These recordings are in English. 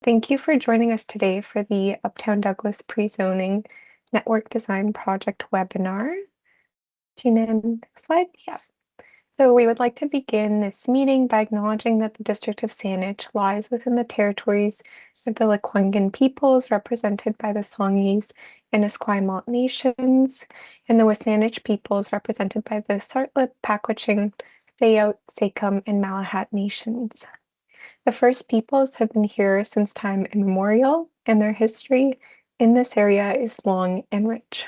Thank you for joining us today for the Uptown Douglas Pre-Zoning Network Design Project webinar. Gina, next slide. Yeah. So we would like to begin this meeting by acknowledging that the District of Saanich lies within the territories of the Lekwungen peoples, represented by the Songhees and Esquimalt nations, and the Wasanich peoples, represented by the Sartlet, Paquaching, Thayout, Sakum, and Malahat nations. The first peoples have been here since time immemorial, and their history in this area is long and rich.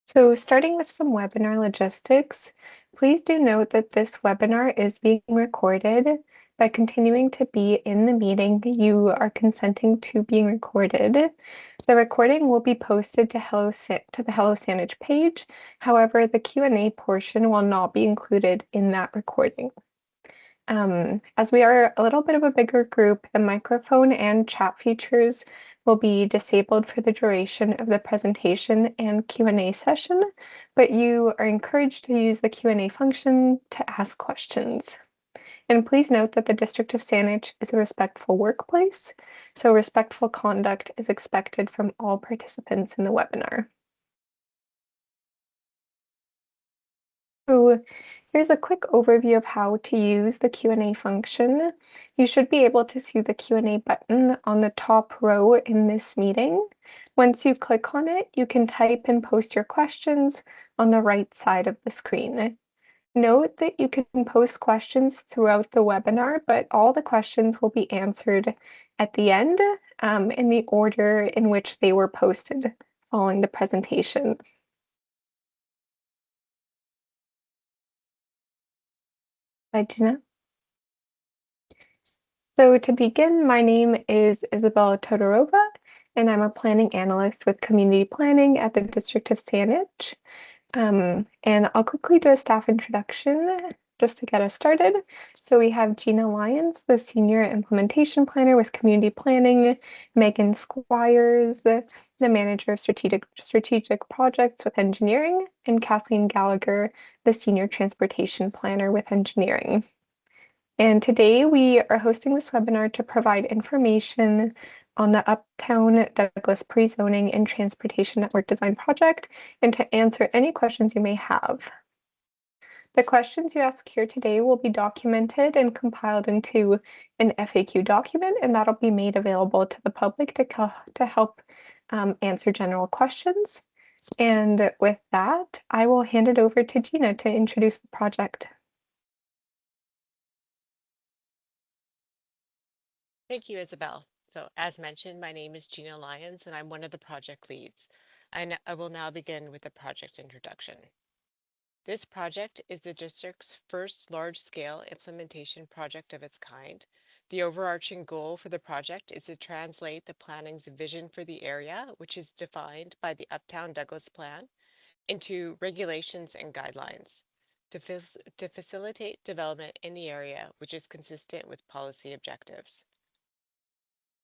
So starting with some webinar logistics, please do note that this webinar is being recorded. By continuing to be in the meeting, you are consenting to being recorded. The recording will be posted to the Hello Saanich page. However, the Q&A portion will not be included in that recording. As we are a little bit of a bigger group, the microphone and chat features will be disabled for the duration of the presentation and Q&A session, but you are encouraged to use the Q&A function to ask questions. And please note that the District of Saanich is a respectful workplace, so respectful conduct is expected from all participants in the webinar. So here's a quick overview of how to use the Q&A function. You should be able to see the Q&A button on the top row in this meeting. Once you click on it, you can type and post your questions on the right side of the screen. Note that you can post questions throughout the webinar, but all the questions will be answered at the end in the order in which they were posted following the presentation. Bye, Gina. So to begin, my name is Isabella Todorova, and I'm a planning analyst with community planning at the District of Saanich. And I'll quickly do a staff introduction just to get us started. So we have Gina Lyons, the Senior Implementation Planner with Community Planning, Megan Squires, the Manager of Strategic Projects with Engineering, and Kathleen Gallagher, the Senior Transportation Planner with Engineering. And today we are hosting this webinar to provide information on the Uptown Douglas Pre-Zoning and Transportation Network Design Project and to answer any questions you may have. The questions you ask here today will be documented and compiled into an FAQ document, and that'll be made available to the public to help answer general questions. And with that, I will hand it over to Gina to introduce the project. Thank you, Isabel. So as mentioned, my name is Gina Lyons and I'm one of the project leads. I will now begin with the project introduction. This project is the district's first large-scale implementation project of its kind. The overarching goal for the project is to translate the planning's vision for the area, which is defined by the Uptown Douglas Plan, into regulations and guidelines to facilitate development in the area, which is consistent with policy objectives.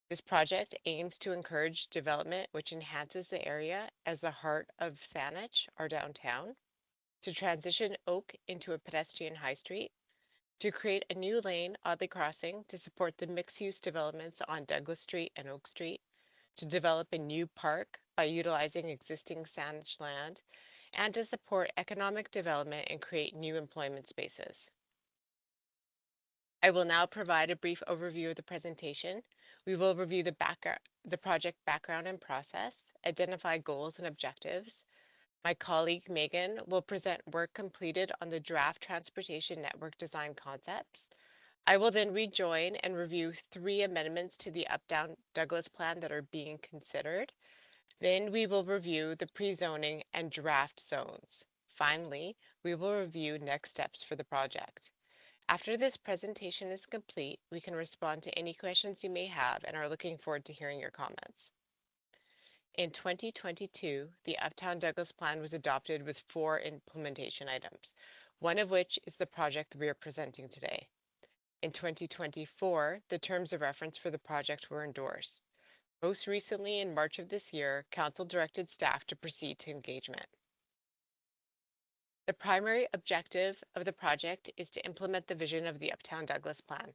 This project aims to encourage development which enhances the area as the heart of Saanich, our downtown, to transition Oak into a pedestrian high street, to create a new lane, Audley Crossing, to support the mixed-use developments on Douglas Street and Oak Street, to develop a new park by utilizing existing Saanich land, and to support economic development and create new employment spaces. I will now provide a brief overview of the presentation. We will review the project background and process, identify goals and objectives. My colleague Megan will present work completed on the draft transportation network design concepts. I will then rejoin and review 3 amendments to the Uptown Douglas Plan that are being considered. Then we will review the pre-zoning and draft zones. Finally, we will review next steps for the project. After this presentation is complete, we can respond to any questions you may have and are looking forward to hearing your comments. In 2022, the Uptown Douglas Plan was adopted with 4 implementation items, one of which is the project we are presenting today. In 2024, the terms of reference for the project were endorsed. Most recently, in March of this year, Council directed staff to proceed to engagement. The primary objective of the project is to implement the vision of the Uptown Douglas Plan.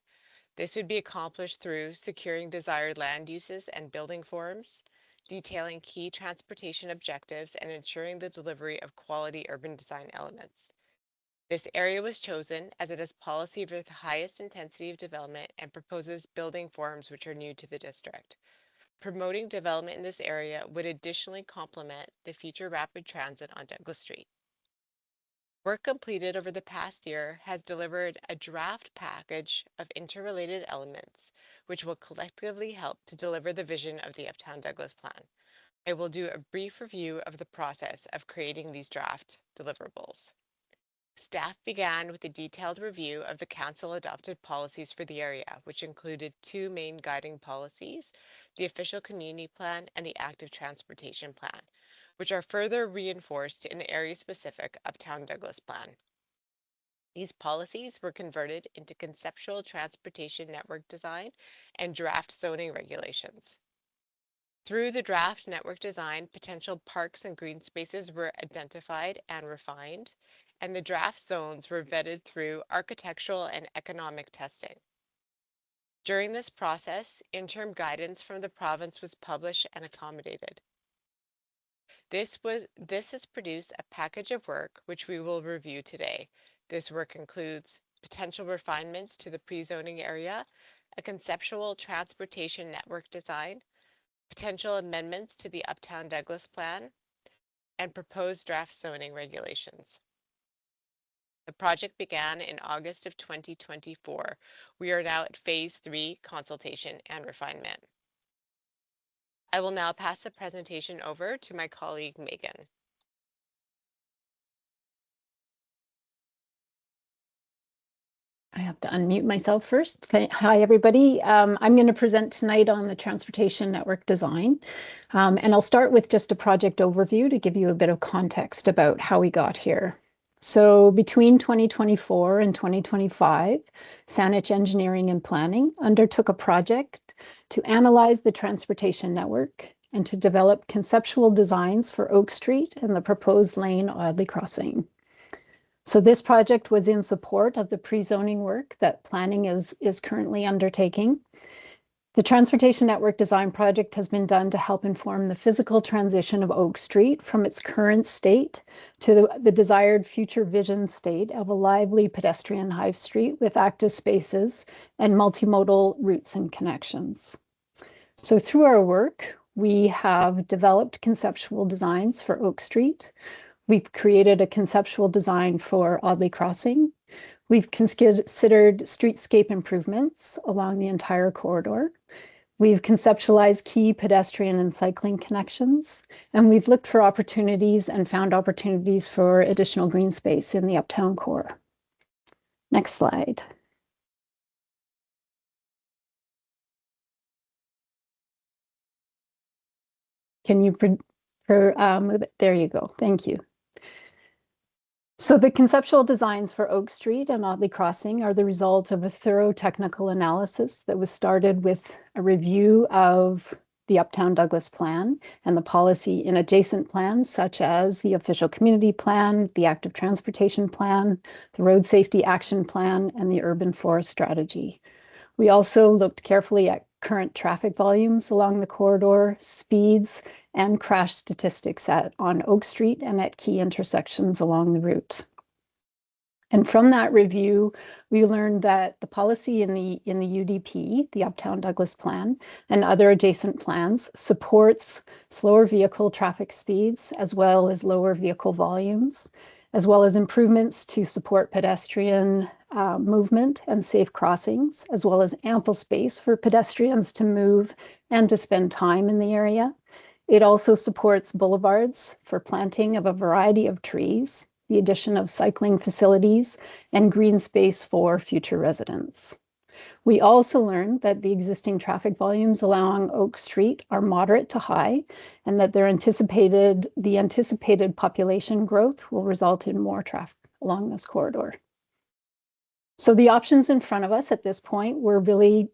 This would be accomplished through securing desired land uses and building forms, detailing key transportation objectives, and ensuring the delivery of quality urban design elements. This area was chosen as it has policy with the highest intensity of development and proposes building forms which are new to the district. Promoting development in this area would additionally complement the future rapid transit on Douglas Street. Work completed over the past year has delivered a draft package of interrelated elements, which will collectively help to deliver the vision of the Uptown Douglas Plan. I will do a brief review of the process of creating these draft deliverables. Staff began with a detailed review of the council adopted policies for the area, which included two main guiding policies, the official community plan and the active transportation plan, which are further reinforced in the area-specific Uptown Douglas Plan. These policies were converted into conceptual transportation network design and draft zoning regulations. Through the draft network design, potential parks and green spaces were identified and refined, and the draft zones were vetted through architectural and economic testing. During this process, interim guidance from the province was published and accommodated. This has produced a package of work which we will review today. This work includes potential refinements to the pre-zoning area, a conceptual transportation network design, potential amendments to the Uptown Douglas Plan, and proposed draft zoning regulations. The project began in August of 2024. We are now at phase 3, consultation and refinement. I will now pass the presentation over to my colleague, Megan. I have to unmute myself first. Hi, everybody. I'm going to present tonight on the transportation network design. And I'll start with just a project overview to give you a bit of context about how we got here. So between 2024 and 2025, Saanich Engineering and Planning undertook a project to analyze the transportation network and to develop conceptual designs for Oak Street and the proposed lane Audley Crossing. So this project was in support of the pre-zoning work that planning is currently undertaking. The transportation network design project has been done to help inform the physical transition of Oak Street from its current state to the desired future vision state of a lively pedestrian high street with active spaces and multimodal routes and connections. So through our work, we have developed conceptual designs for Oak Street. We've created a conceptual design for Audley Crossing. We've considered streetscape improvements along the entire corridor. We've conceptualized key pedestrian and cycling connections, and we've looked for opportunities and found opportunities for additional green space in the Uptown core. Next slide. Can you move it? There you go. Thank you. So the conceptual designs for Oak Street and Audley Crossing are the result of a thorough technical analysis that was started with a review of the Uptown Douglas Plan and the policy in adjacent plans, such as the Official Community Plan, the Active Transportation Plan, the Road Safety Action Plan, and the Urban Forest Strategy. We also looked carefully at current traffic volumes along the corridor, speeds, and crash statistics on Oak Street and at key intersections along the route. And from that review, we learned that the policy in the UDP, the Uptown Douglas Plan, and other adjacent plans supports slower vehicle traffic speeds, as well as lower vehicle volumes, as well as improvements to support pedestrian movement and safe crossings, as well as ample space for pedestrians to move and to spend time in the area. It also supports boulevards for planting of a variety of trees, the addition of cycling facilities, and green space for future residents. We also learned that the existing traffic volumes along Oak Street are moderate to high, and that the anticipated population growth will result in more traffic along this corridor. So the options in front of us at this point were really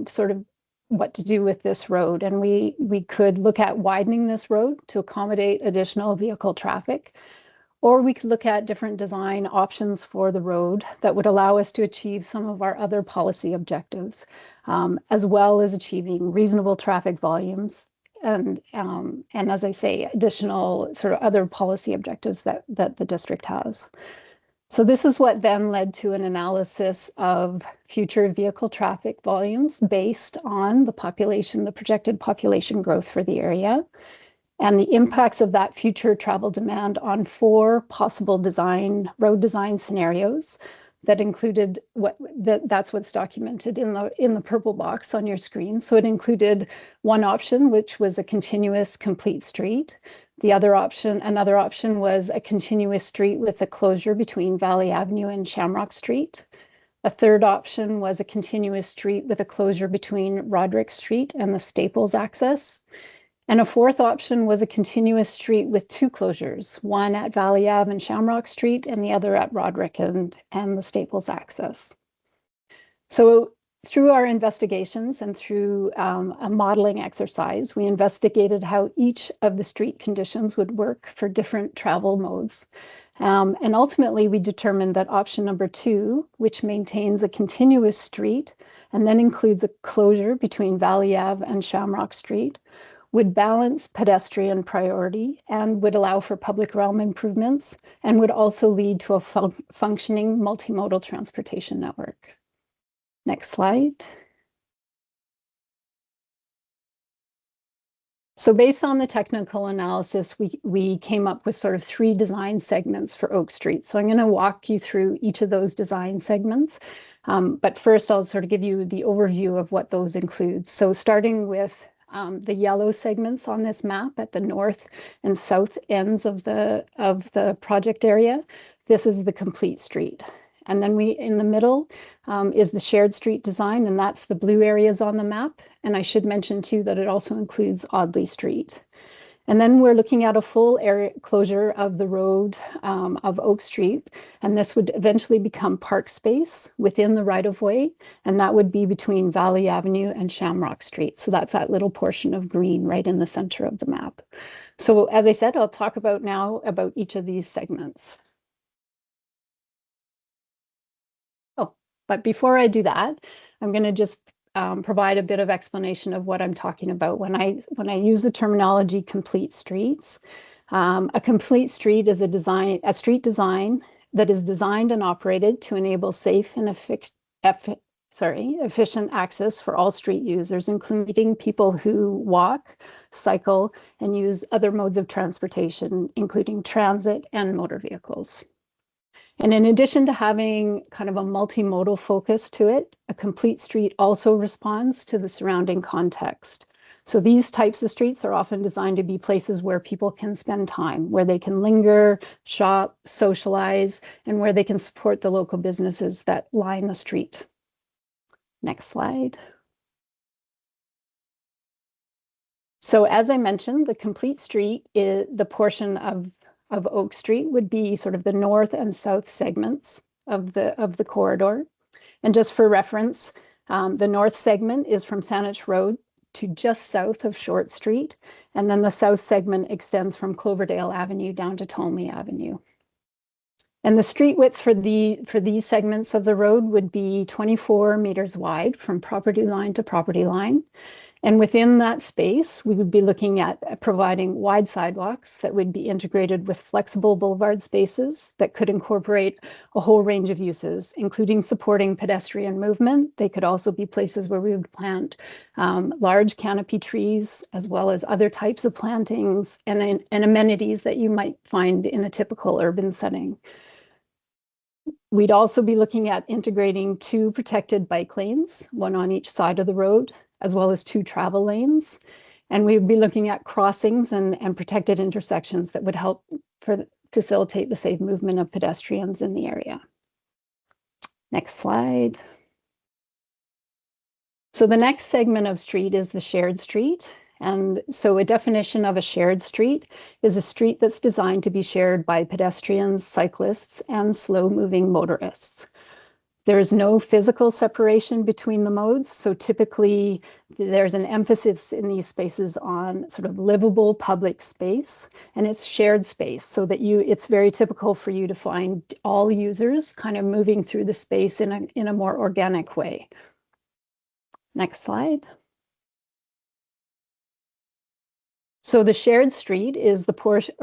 sort of what to do with this road. And we could look at widening this road to accommodate additional vehicle traffic, Or we could look at different design options for the road that would allow us to achieve some of our other policy objectives, as well as achieving reasonable traffic volumes and as I say, additional sort of other policy objectives that the district has. So this is what then led to an analysis of future vehicle traffic volumes based on the population, the projected population growth for the area, and the impacts of that future travel demand on 4 possible road design scenarios that included that's what's documented in the purple box on your screen. So it included one option, which was a continuous complete street. Another option was a continuous street with a closure between Valley Avenue and Shamrock Street. A third option was a continuous street with a closure between Roderick Street and the Staples access. And a fourth option was a continuous street with 2 closures, one at Valley Ave and Shamrock Street and the other at Roderick and the Staples access. So through our investigations and through a modeling exercise, we investigated how each of the street conditions would work for different travel modes. And ultimately, we determined that option number 2, which maintains a continuous street and then includes a closure between Valley Ave and Shamrock Street, would balance pedestrian priority and would allow for public realm improvements and would also lead to a functioning multimodal transportation network. Next slide. So based on the technical analysis, we came up with sort of 3 design segments for Oak Street. So I'm going to walk you through each of those design segments. But first, I'll sort of give you the overview of what those include. So starting with the yellow segments on this map at the north and south ends of the project area, this is the complete street. And then in the middle is the shared street design, and that's the blue areas on the map. And I should mention too that it also includes Audley Street. And then we're looking at a full area closure of the road of Oak Street, and this would eventually become park space within the right-of-way, and that would be between Valley Avenue and Shamrock Street. So that's that little portion of green right in the center of the map. So as I said, I'll talk now about each of these segments. Oh, but before I do that, I'm going to just provide a bit of explanation of what I'm talking about when I use the terminology complete streets. A complete street is a street design that is designed and operated to enable safe and efficient access for all street users, including people who walk, cycle, and use other modes of transportation, including transit and motor vehicles. And in addition to having kind of a multimodal focus to it, a complete street also responds to the surrounding context. So these types of streets are often designed to be places where people can spend time, where they can linger, shop, socialize, and where they can support the local businesses that line the street. Next slide. So as I mentioned, the complete street is the portion of Oak Street would be sort of the north and south segments of the corridor. And just for reference, the north segment is from Saanich Road to just south of Short Street, and then the south segment extends from Cloverdale Avenue down to Tolmie Avenue. And the street width for these segments of the road would be 24 meters wide from property line to property line. And within that space, we would be looking at providing wide sidewalks that would be integrated with flexible boulevard spaces that could incorporate a whole range of uses, including supporting pedestrian movement. They could also be places where we would plant large canopy trees, as well as other types of plantings and amenities that you might find in a typical urban setting. We'd also be looking at integrating 2 protected bike lanes, one on each side of the road, as well as 2 travel lanes. And we'd be looking at crossings and protected intersections that would help facilitate the safe movement of pedestrians in the area. Next slide. So the next segment of street is the shared street. And so a definition of a shared street is a street that's designed to be shared by pedestrians, cyclists, and slow-moving motorists. There is no physical separation between the modes, so typically there's an emphasis in these spaces on sort of livable public space, and it's shared space, so that it's very typical for you to find all users kind of moving through the space in a more organic way. Next slide. So the shared street is the portion,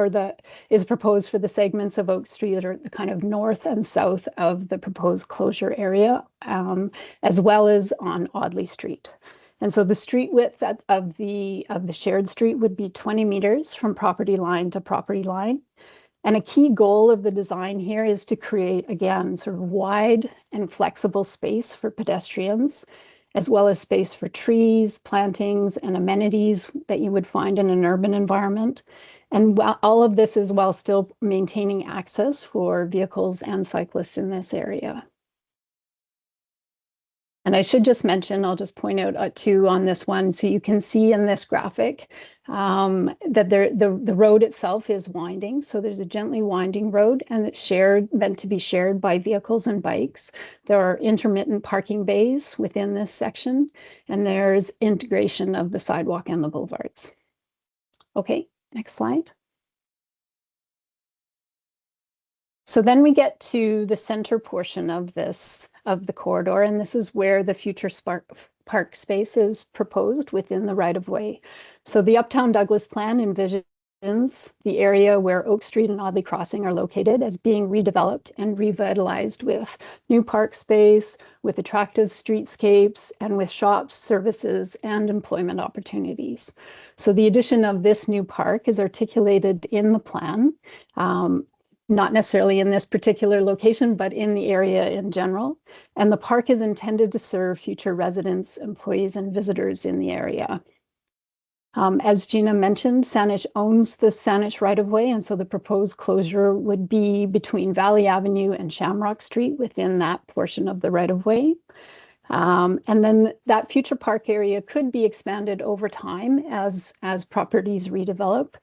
is proposed for the segments of Oak Street that are the kind of north and south of the proposed closure area, as well as on Audley Street. And so the street width of the shared street would be 20 meters from property line to property line. And a key goal of the design here is to create, again, sort of wide and flexible space for pedestrians, as well as space for trees, plantings, and amenities that you would find in an urban environment. And all of this is while still maintaining access for vehicles and cyclists in this area. And I should just mention, I'll just point out too on this one, so you can see in this graphic that the road itself is winding. So there's a gently winding road, and it's meant to be shared by vehicles and bikes. There are intermittent parking bays within this section, and there's integration of the sidewalk and the boulevards. Okay, next slide. So then we get to the center portion of the corridor, and this is where the future park space is proposed within the right-of-way. So the Uptown Douglas plan envisions the area where Oak Street and Audley Crossing are located as being redeveloped and revitalized with new park space, with attractive streetscapes, and with shops, services, and employment opportunities. So the addition of this new park is articulated in the plan, not necessarily in this particular location, but in the area in general. And the park is intended to serve future residents, employees, and visitors in the area. As Gina mentioned, Saanich owns the Saanich right-of-way, and so the proposed closure would be between Valley Avenue and Shamrock Street within that portion of the right-of-way. And then that future park area could be expanded over time as properties redevelop.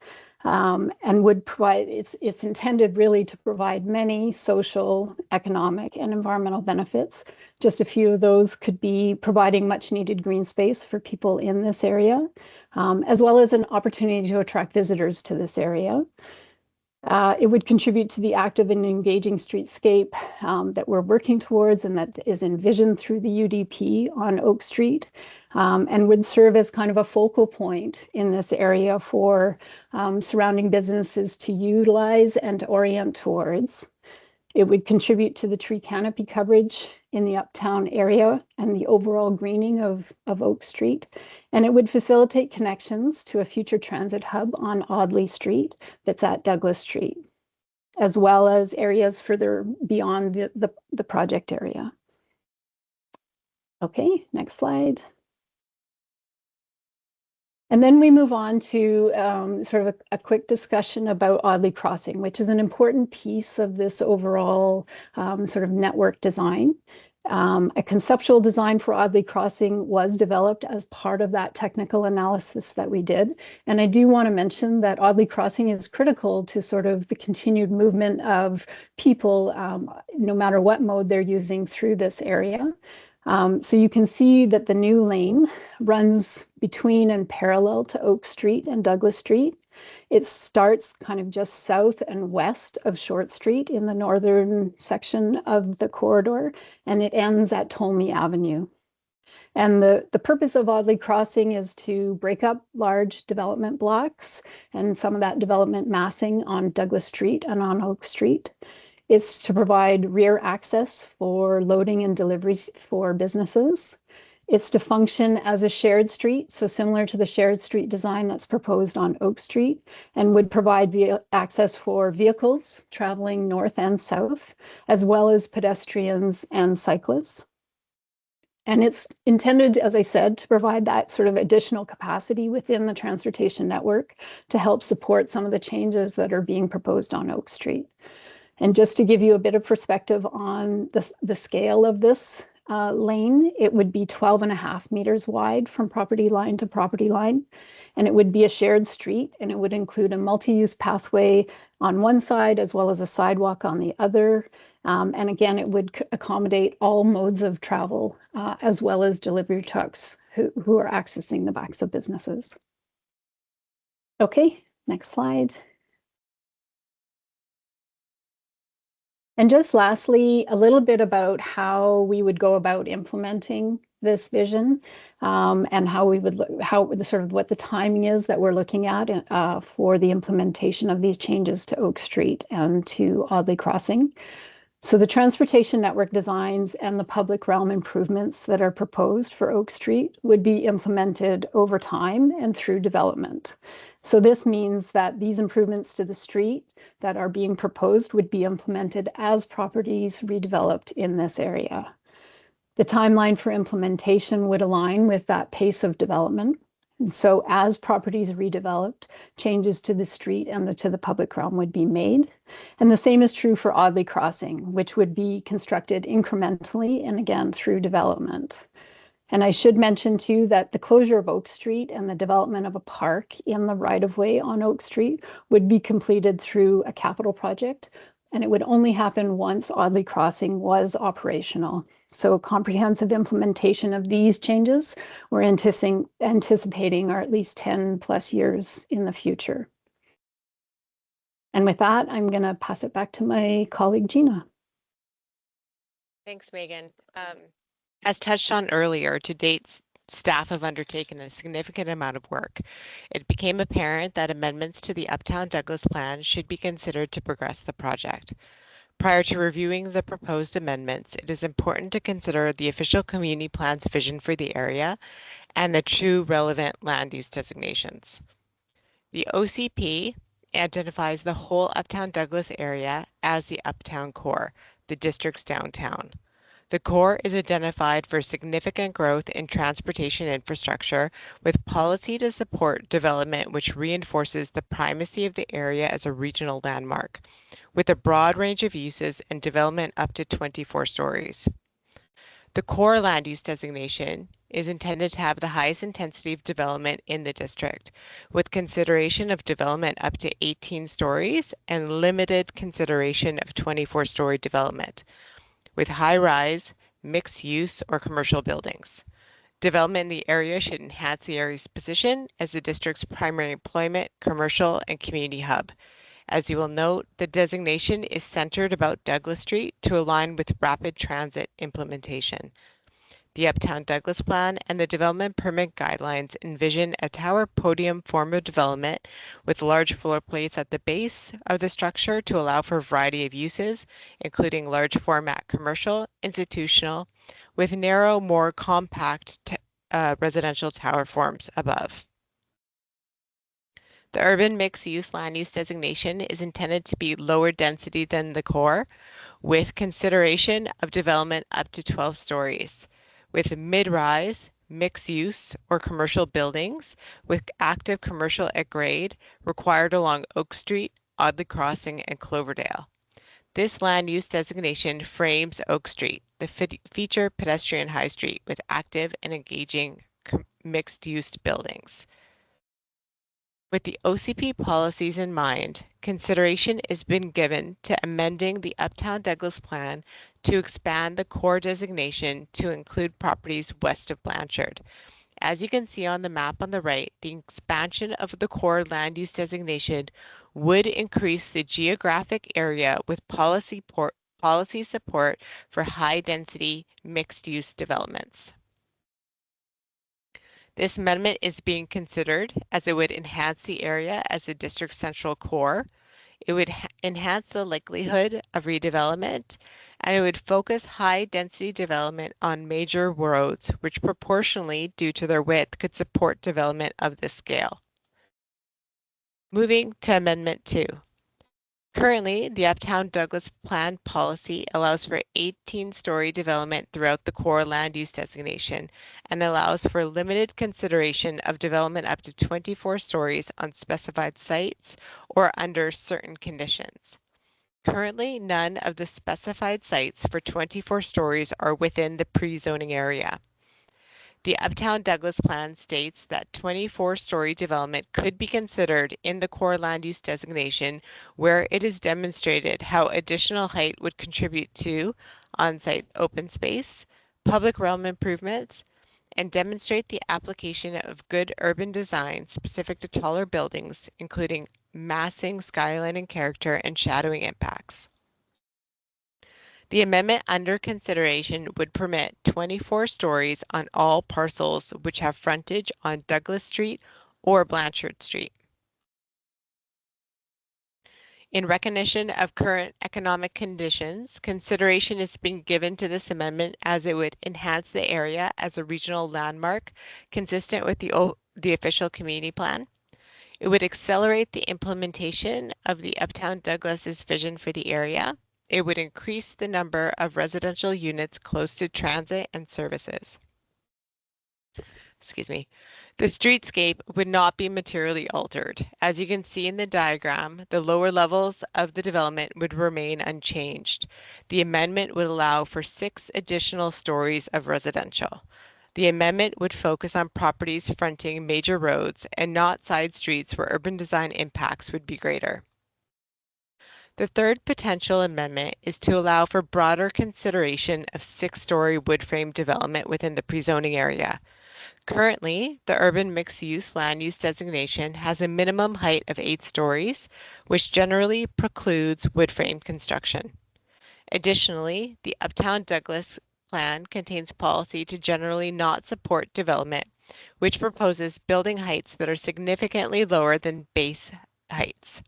And would provide, it's intended really to provide many social, economic, and environmental benefits. Just a few of those could be providing much needed green space for people in this area, as well as an opportunity to attract visitors to this area. It would contribute to the active and engaging streetscape that we're working towards and that is envisioned through the UDP on Oak Street, and would serve as kind of a focal point in this area for surrounding businesses to utilize and to orient towards. It would contribute to the tree canopy coverage in the Uptown area and the overall greening of Oak Street. And it would facilitate connections to a future transit hub on Audley Street that's at Douglas Street, as well as areas further beyond the project area. Okay, next slide. And then we move on to sort of a quick discussion about Audley Crossing, which is an important piece of this overall sort of network design. A conceptual design for Audley Crossing was developed as part of that technical analysis that we did. And I do want to mention that Audley Crossing is critical to sort of the continued movement of people, no matter what mode they're using through this area. So you can see that the new lane runs between and parallel to Oak Street and Douglas Street. It starts kind of just south and west of Short Street in the northern section of the corridor, and it ends at Tolmie Avenue. And the purpose of Audley Crossing is to break up large development blocks and some of that development massing on Douglas Street and on Oak Street. It's to provide rear access for loading and deliveries for businesses. It's to function as a shared street, so similar to the shared street design that's proposed on Oak Street, and would provide access for vehicles traveling north and south, as well as pedestrians and cyclists. And it's intended, as I said, to provide that sort of additional capacity within the transportation network to help support some of the changes that are being proposed on Oak Street. And just to give you a bit of perspective on the scale of this lane, it would be 12.5 meters wide from property line to property line. And it would be a shared street, and it would include a multi-use pathway on one side as well as a sidewalk on the other. And again, it would accommodate all modes of travel as well as delivery trucks who are accessing the backs of businesses. Okay, next slide. And just lastly, a little bit about how we would go about implementing this vision, and how we would what the timing is that we're looking at for the implementation of these changes to Oak Street and to Audley Crossing. So the transportation network designs and the public realm improvements that are proposed for Oak Street would be implemented over time and through development. So this means that these improvements to the street that are being proposed would be implemented as properties redeveloped in this area. The timeline for implementation would align with that pace of development. And so as properties redeveloped, changes to the street and to the public realm would be made. And the same is true for Audley Crossing, which would be constructed incrementally and again through development. And I should mention too that the closure of Oak Street and the development of a park in the right-of-way on Oak Street would be completed through a capital project, and it would only happen once Audley Crossing was operational. So comprehensive implementation of these changes, we're anticipating are at least 10 plus years in the future. And with that, I'm going to pass it back to my colleague, Gina. Thanks, Megan. As touched on earlier, to date, staff have undertaken a significant amount of work. It became apparent that amendments to the Uptown Douglas Plan should be considered to progress the project. Prior to reviewing the proposed amendments, it is important to consider the official community plan's vision for the area and the true relevant land use designations. The OCP identifies the whole Uptown Douglas area as the Uptown core, the district's downtown. The core is identified for significant growth in transportation infrastructure with policy to support development which reinforces the primacy of the area as a regional landmark, with a broad range of uses and development up to 24 stories. The core land use designation is intended to have the highest intensity of development in the district, with consideration of development up to 18 stories and limited consideration of 24-story development, with high-rise, mixed-use, or commercial buildings. Development in the area should enhance the area's position as the district's primary employment, commercial, and community hub. As you will note, the designation is centered about Douglas Street to align with rapid transit implementation. The Uptown Douglas Plan and the Development Permit Guidelines envision a tower podium form of development with large floor plates at the base of the structure to allow for a variety of uses, including large format commercial, institutional, with narrow, more compact residential tower forms above. The urban mixed-use land use designation is intended to be lower density than the core, with consideration of development up to 12 stories, with mid-rise, mixed-use, or commercial buildings with active commercial at grade required along Oak Street, Audley Crossing, and Cloverdale. This land use designation frames Oak Street, the feature pedestrian high street with active and engaging mixed-use buildings. With the OCP policies in mind, consideration has been given to amending the Uptown Douglas Plan to expand the core designation to include properties west of Blanchard. As you can see on the map on the right, the expansion of the core land use designation would increase the geographic area with policy support for high-density mixed-use developments. This amendment is being considered as it would enhance the area as the district's central core. It would enhance the likelihood of redevelopment, and it would focus high-density development on major roads, which proportionally, due to their width, could support development of this scale. Moving to Amendment 2. Currently, the Uptown Douglas Plan policy allows for 18-story development throughout the core land use designation and allows for limited consideration of development up to 24 stories on specified sites or under certain conditions. Currently, none of the specified sites for 24 stories are within the pre-zoning area. The Uptown Douglas Plan states that 24-story development could be considered in the core land use designation where it is demonstrated how additional height would contribute to on-site open space, public realm improvements, and demonstrate the application of good urban design specific to taller buildings, including massing, skylining character, and shadowing impacts. The amendment under consideration would permit 24 stories on all parcels which have frontage on Douglas Street or Blanchard Street. In recognition of current economic conditions, consideration is being given to this amendment as it would enhance the area as a regional landmark consistent with the official community plan. It would accelerate the implementation of the Uptown Douglas's vision for the area. It would increase the number of residential units close to transit and services. Excuse me. The streetscape would not be materially altered. As you can see in the diagram, the lower levels of the development would remain unchanged. The amendment would allow for 6 additional stories of residential. The amendment would focus on properties fronting major roads and not side streets where urban design impacts would be greater. The third potential amendment is to allow for broader consideration of 6-story wood frame development within the pre-zoning area. Currently, the urban mixed-use land use designation has a minimum height of 8 stories, which generally precludes wood frame construction. Additionally, the Uptown Douglas plan contains policy to generally not support development, which proposes building heights that are significantly lower than base heights.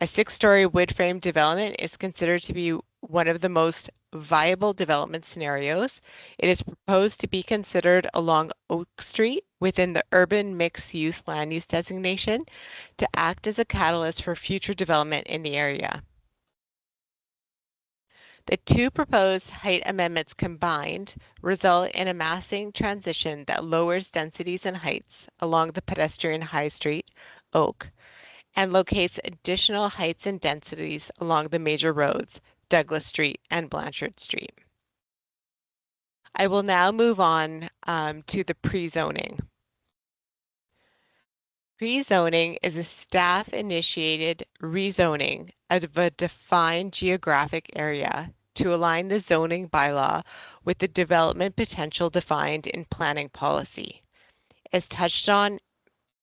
A 6-story wood frame development is considered to be one of the most viable development scenarios. It is proposed to be considered along Oak Street within the urban mixed-use land use designation to act as a catalyst for future development in the area. The 2 proposed height amendments combined result in a massing transition that lowers densities and heights along the pedestrian High Street, Oak, and locates additional heights and densities along the major roads, Douglas Street and Blanchard Street. I will now move on to the pre-zoning. Pre-zoning is a staff-initiated rezoning of a defined geographic area to align the zoning bylaw with the development potential defined in planning policy. As touched on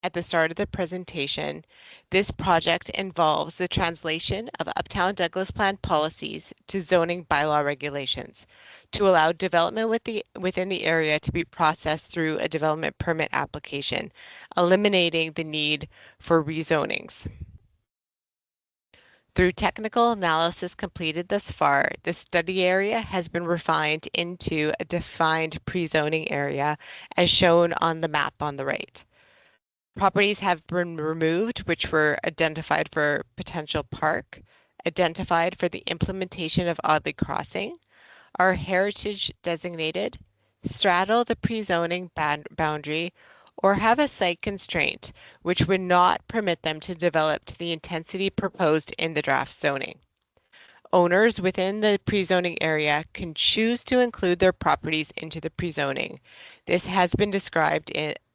at the start of the presentation, this project involves the translation of Uptown Douglas Plan policies to zoning bylaw regulations to allow development within the area to be processed through a development permit application, eliminating the need for rezonings. Through technical analysis completed thus far, the study area has been refined into a defined pre-zoning area as shown on the map on the right. Properties have been removed which were identified for potential park, identified for the implementation of Audley Crossing, are heritage designated, straddle the pre-zoning boundary, or have a site constraint which would not permit them to develop to the intensity proposed in the draft zoning. Owners within the pre-zoning area can choose to include their properties into the pre-zoning. This has been described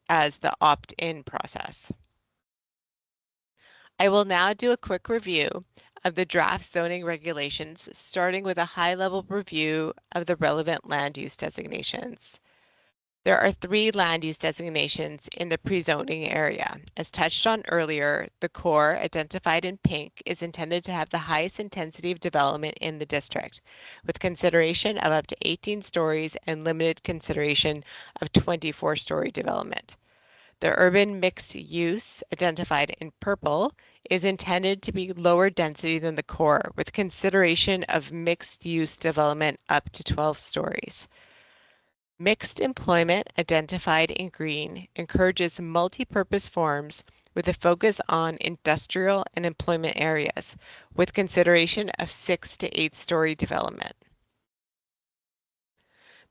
as the opt-in process. I will now do a quick review of the draft zoning regulations, starting with a high-level review of the relevant land use designations. There are 3 land use designations in the pre-zoning area. As touched on earlier, the core, identified in pink, is intended to have the highest intensity of development in the district, with consideration of up to 18 stories and limited consideration of 24-story development. The urban mixed use, identified in purple, is intended to be lower density than the core, with consideration of mixed use development up to 12 stories. Mixed employment, identified in green, encourages multi-purpose forms with a focus on industrial and employment areas, with consideration of 6 to 8-story development.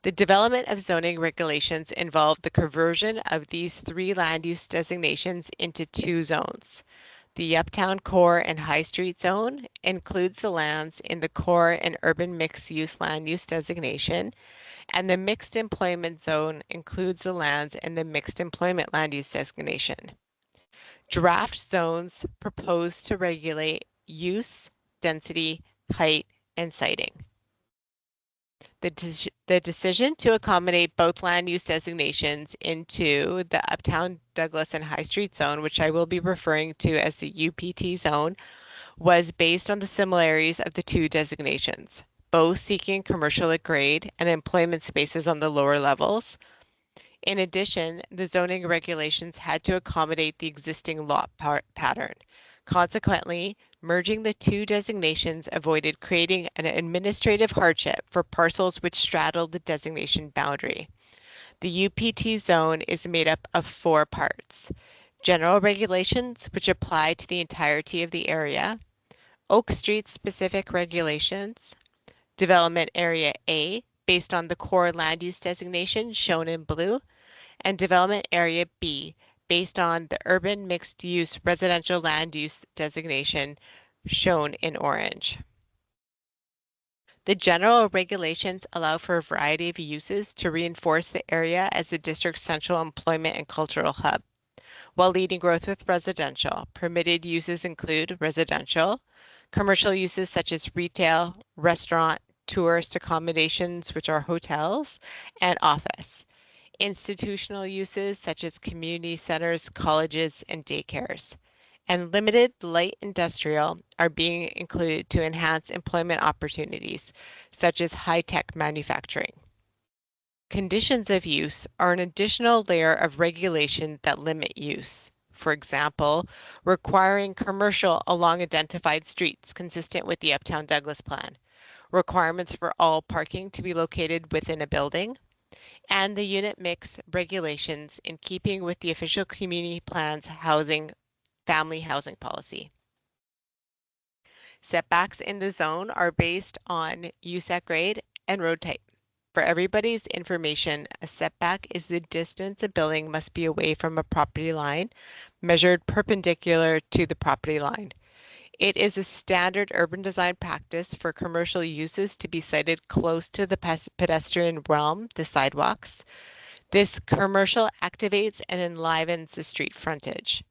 The development of zoning regulations involve the conversion of these 3 land use designations into 2 zones. The Uptown Core and High Street Zone includes the lands in the core and urban mixed-use land use designation, and the Mixed Employment Zone includes the lands in the Mixed Employment Land Use designation. Draft zones propose to regulate use, density, height, and siting. The decision to accommodate both land use designations into the Uptown, Douglas, and High Street zone, which I will be referring to as the UPT zone, was based on the similarities of the two designations, both seeking commercial at grade and employment spaces on the lower levels. In addition, the zoning regulations had to accommodate the existing lot pattern. Consequently, merging the two designations avoided creating an administrative hardship for parcels which straddle the designation boundary. The UPT zone is made up of 4 parts: general regulations, which apply to the entirety of the area; Oak Street specific regulations; development area A, based on the core land use designation shown in blue; and development area B, based on the urban mixed-use residential land use designation shown in orange. The general regulations allow for a variety of uses to reinforce the area as the district's central employment and cultural hub. While leading growth with residential, permitted uses include residential, commercial uses such as retail, restaurant, tourist accommodations, which are hotels, and office; institutional uses such as community centers, colleges, and daycares; and limited light industrial are being included to enhance employment opportunities, such as high-tech manufacturing. Conditions of use are an additional layer of regulation that limit use. For example, requiring commercial along identified streets consistent with the Uptown Douglas Plan, requirements for all parking to be located within a building, and the unit mix regulations in keeping with the official community plan's family housing policy. Setbacks in the zone are based on use at grade and road type. For everybody's information, a setback is the distance a building must be away from a property line, measured perpendicular to the property line. It is a standard urban design practice for commercial uses to be sited close to the pedestrian realm, the sidewalks. This commercial activates and enlivens the street frontage.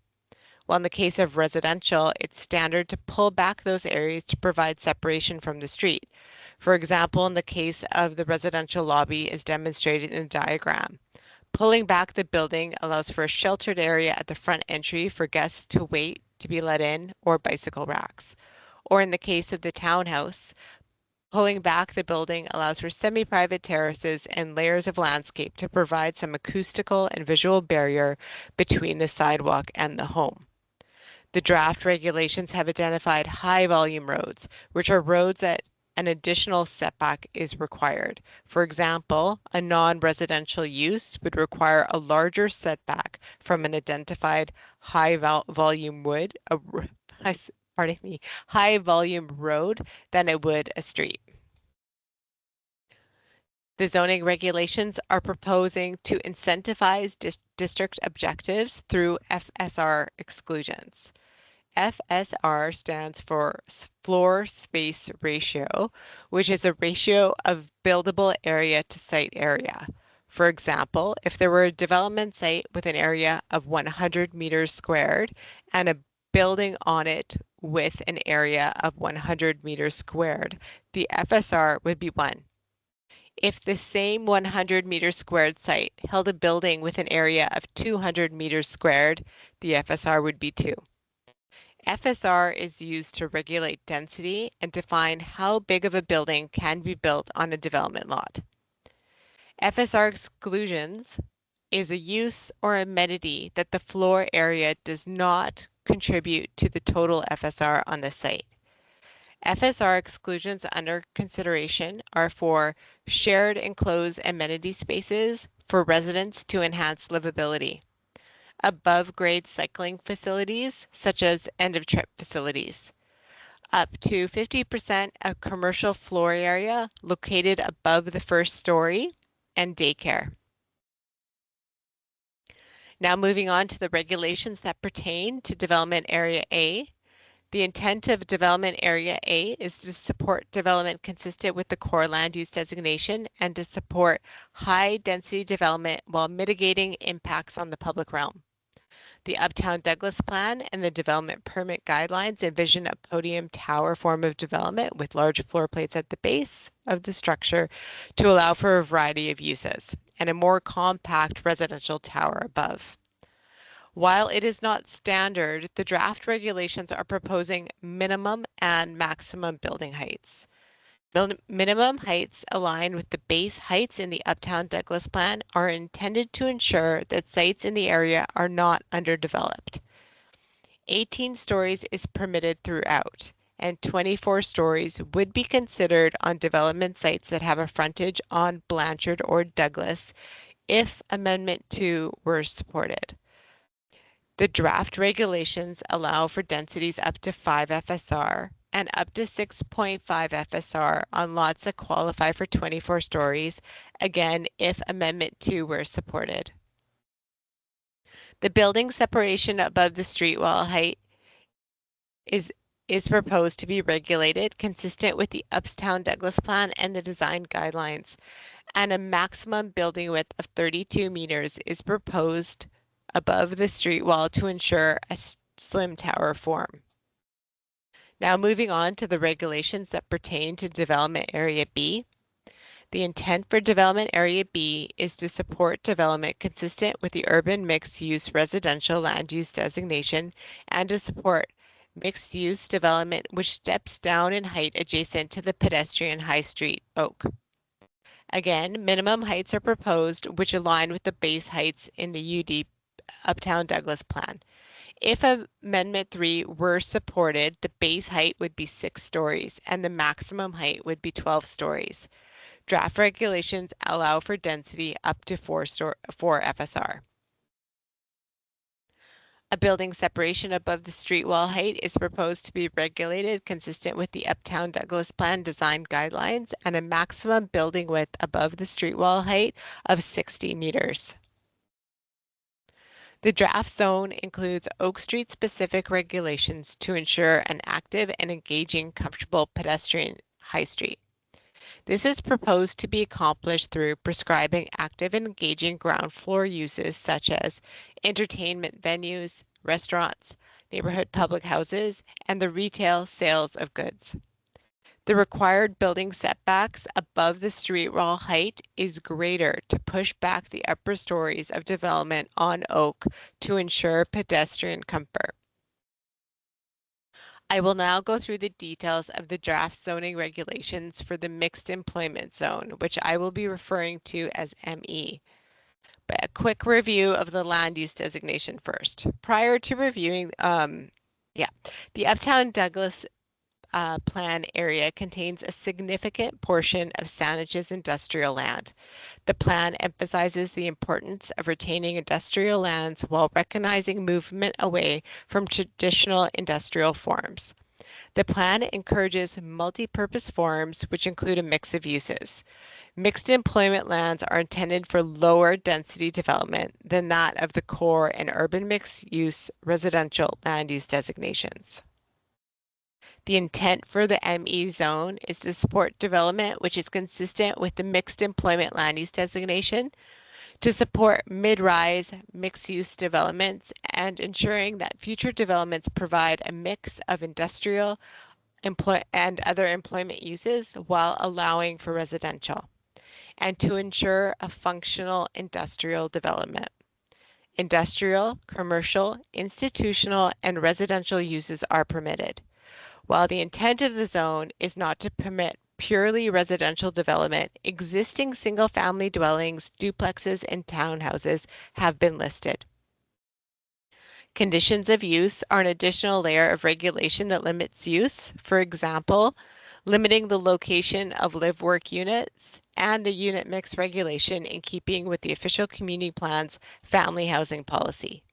While in the case of residential, it's standard to pull back those areas to provide separation from the street. For example, in the case of the residential lobby as demonstrated in the diagram. Pulling back the building allows for a sheltered area at the front entry for guests to wait to be let in, or bicycle racks. Or in the case of the townhouse, pulling back the building allows for semi-private terraces and layers of landscape to provide some acoustical and visual barrier between the sidewalk and the home. The draft regulations have identified high-volume roads, which are roads that an additional setback is required. For example, a non-residential use would require a larger setback from an identified high-volume high-volume road than it would a street. The zoning regulations are proposing to incentivize district objectives through FSR exclusions. FSR stands for floor space ratio, which is a ratio of buildable area to site area. For example, if there were a development site with an area of 100 meters squared and a building on it with an area of 100 meters squared, the FSR would be 1. If the same 100 meters squared site held a building with an area of 200 meters squared, the FSR would be 2. FSR is used to regulate density and define how big of a building can be built on a development lot. FSR exclusions is a use or amenity that the floor area does not contribute to the total FSR on the site. FSR exclusions under consideration are for shared enclosed amenity spaces for residents to enhance livability, above grade cycling facilities such as end of trip facilities, up to 50% of commercial floor area located above the first story, and daycare. Now moving on to the regulations that pertain to Development Area A. The intent of Development Area A is to support development consistent with the core land use designation and to support high density development while mitigating impacts on the public realm. The Uptown Douglas Plan and the Development Permit Guidelines envision a podium tower form of development with large floor plates at the base of the structure to allow for a variety of uses, and a more compact residential tower above. While it is not standard, the draft regulations are proposing minimum and maximum building heights. Minimum heights aligned with the base heights in the Uptown Douglas Plan are intended to ensure that sites in the area are not underdeveloped. 18 stories is permitted throughout, and 24 stories would be considered on development sites that have a frontage on Blanchard or Douglas if Amendment 2 were supported. The draft regulations allow for densities up to 5 FSR and up to 6.5 FSR on lots that qualify for 24 stories, again if Amendment 2 were supported. The building separation above the street wall height is proposed to be regulated consistent with the Uptown Douglas Plan and the design guidelines, and a maximum building width of 32 meters is proposed above the street wall to ensure a slim tower form. Now moving on to the regulations that pertain to Development Area B. The intent for Development Area B is to support development consistent with the urban mixed-use residential land use designation and to support mixed-use development which steps down in height adjacent to the pedestrian High Street Oak. Again, minimum heights are proposed which align with the base heights in the UD Uptown Douglas Plan. If Amendment 3 were supported, the base height would be 6 stories and the maximum height would be 12 stories. Draft regulations allow for density up to 4 FSR. A building separation above the street wall height is proposed to be regulated consistent with the Uptown Douglas Plan design guidelines and a maximum building width above the street wall height of 60 meters. The draft zone includes Oak Street specific regulations to ensure an active and engaging, comfortable pedestrian high street. This is proposed to be accomplished through prescribing active and engaging ground floor uses such as entertainment venues, restaurants, neighborhood public houses, and the retail sales of goods. The required building setbacks above the street wall height is greater to push back the upper stories of development on Oak to ensure pedestrian comfort. I will now go through the details of the draft zoning regulations for the mixed employment zone, which I will be referring to as ME. But a quick review of the land use designation first. Prior to reviewing, the Uptown Douglas plan area contains a significant portion of Saanage's industrial land. The plan emphasizes the importance of retaining industrial lands while recognizing movement away from traditional industrial forms. The plan encourages multi-purpose forms which include a mix of uses. Mixed employment lands are intended for lower density development than that of the core and urban mixed-use residential land use designations. The intent for the ME zone is to support development which is consistent with the mixed employment land use designation, to support mid-rise mixed-use developments, and ensuring that future developments provide a mix of industrial and other employment uses while allowing for residential, and to ensure a functional industrial development. Industrial, commercial, institutional, and residential uses are permitted. While the intent of the zone is not to permit purely residential development, existing single-family dwellings, duplexes, and townhouses have been listed. Conditions of use are an additional layer of regulation that limits use, for example, limiting the location of live-work units and the unit mix regulation in keeping with the official community plan's family housing policy.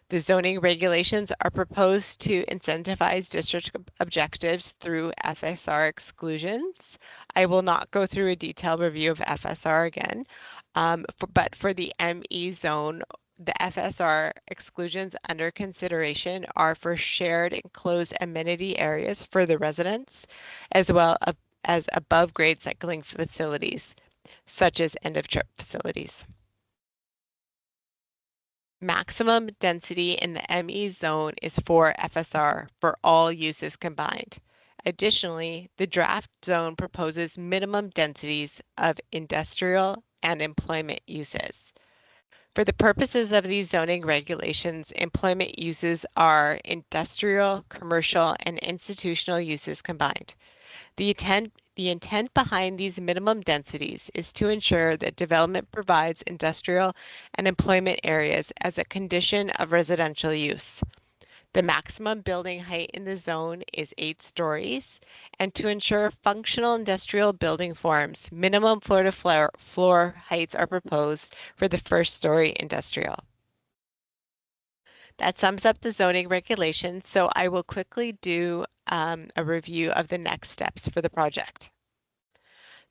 The zoning regulations are proposed to incentivize district objectives through FSR exclusions. I will not go through a detailed review of FSR again, but for the ME zone, the FSR exclusions under consideration are for shared enclosed amenity areas for the residents, as well as above grade cycling facilities, such as end of trip facilities. Maximum density in the ME zone is 4 FSR for all uses combined. Additionally, the draft zone proposes minimum densities of industrial and employment uses. For the purposes of these zoning regulations, employment uses are industrial, commercial, and institutional uses combined. The intent behind these minimum densities is to ensure that development provides industrial and employment areas as a condition of residential use. The maximum building height in the zone is 8 stories, and to ensure functional industrial building forms, minimum floor-to-floor heights are proposed for the first story industrial. That sums up the zoning regulations, so I will quickly do a review of the next steps for the project.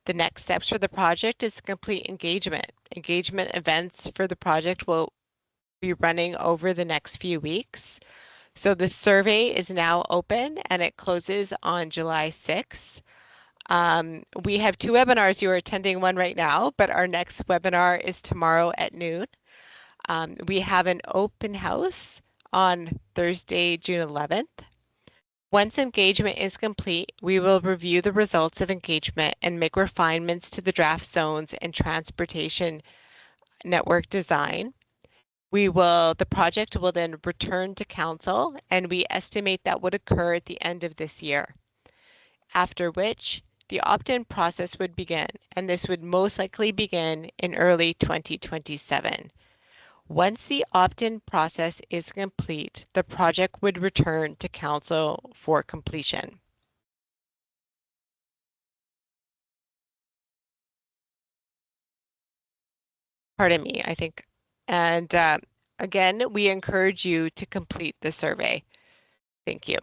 The next steps for the project is complete engagement. Engagement events for the project will be running over the next few weeks. So the survey is now open and it closes on July 6th. We have 2 webinars. You are attending one right now, but our next webinar is tomorrow at noon. We have an open house on Thursday, June 11th. Once engagement is complete, we will review the results of engagement and make refinements to the draft zones and transportation network design. The project will then return to council, and we estimate that would occur at the end of this year. After which, the opt-in process would begin, and this would most likely begin in early 2027. Once the opt-in process is complete, the project would return to council for completion. Pardon me, I think. And again, we encourage you to complete the survey. Thank you.